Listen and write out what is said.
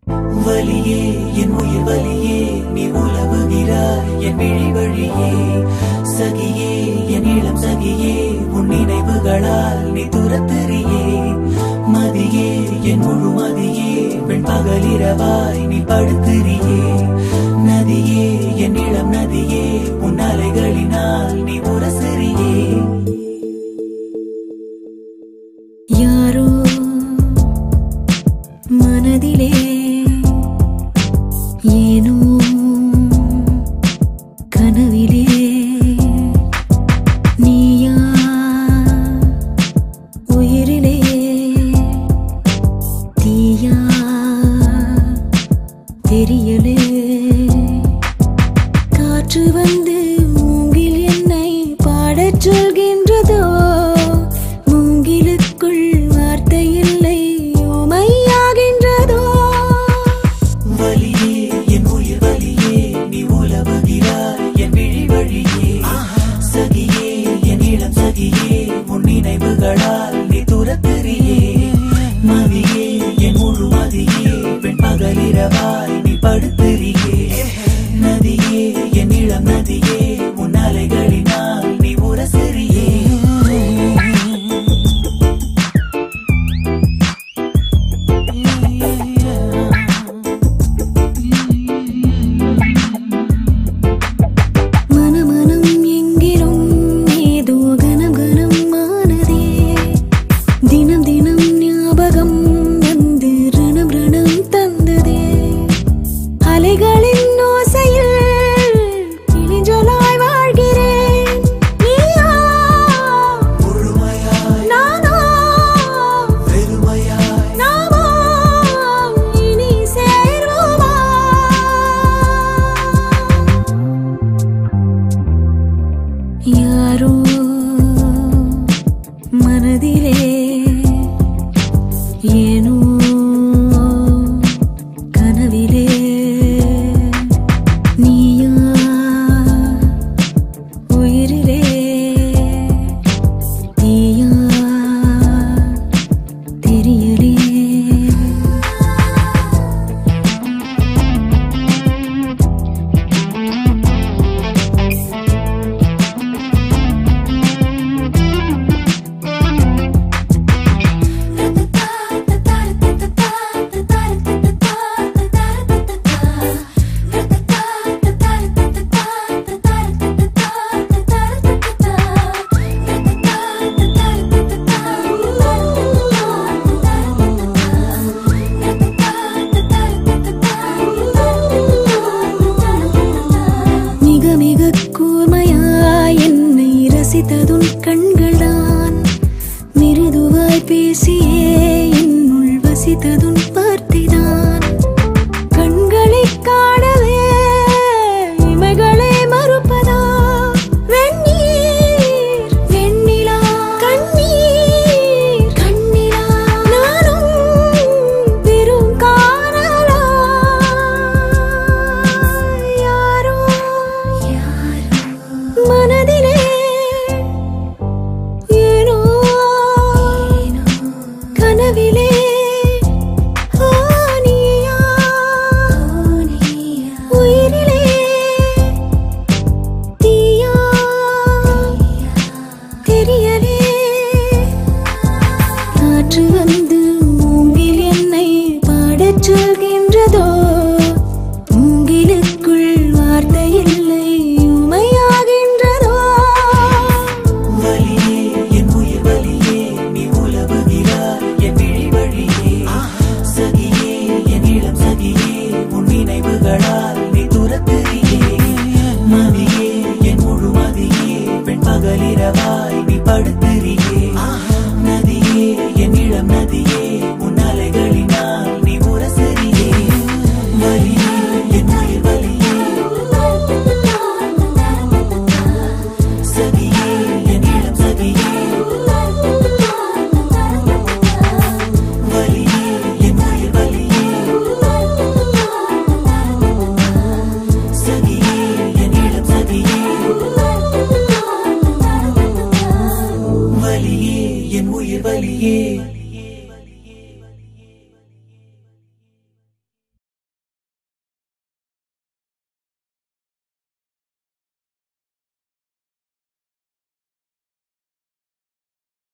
வலியே என் உயிர் வலியே நீ உலவுகிறாய் என் விழி வழியே சகியே என் இளம் சகியே உன் நினைவுகளால் நீ துரத்தெறியே மதியே என் முழு மதியே பெண் பகலிரவாய் நீ படுத்திரியே நதியே என் இளம் நதியே உன் அலைகளினால் நீ உரசெறியே யாரோ மனதிலே ஏனோ கனவிலே நீயா உயிரிலே தீயா தெரியலே காற்று வந்து மூங்கில் என்னை பாடச் சொல்கின்றதோ மூங்கிலுக்குள் வார்த்தை இல்லை உமையாகின்றதோ வலியே என் உயிர் வலியே நீ உலவுகிறாய் என் விழி வழியே சகியே என் இளம் சகியே உன் நினைவுகளால் நீ துரத்தெறியே மதியே என் முழு மதியே பெண் பகலிரவாய் நீ படுத்திரியே நதியே என் இளம் நதியே உன் அலைகளினால் நீ உரசெறியே யாரோ மனதிலே ஏனோ கனவிலே நீயா உயிரிலே தீயா தெரியலே ரசித்ததுன் கண்கள்தான் மிருதுவாய் பேசியே என்னுள் வசித்ததுன் வார்த்தைதான் கண்களை காணவே இமைகளை மறுப்பதா வெந்நீர் வெண்ணிலா கண்ணீர் கண்ணிலா நானும் பெரும் காணலா யாரோ மனதிலே கனவிலே நீயா உயிரிலே தீயா தெரியலே காற்று வந்து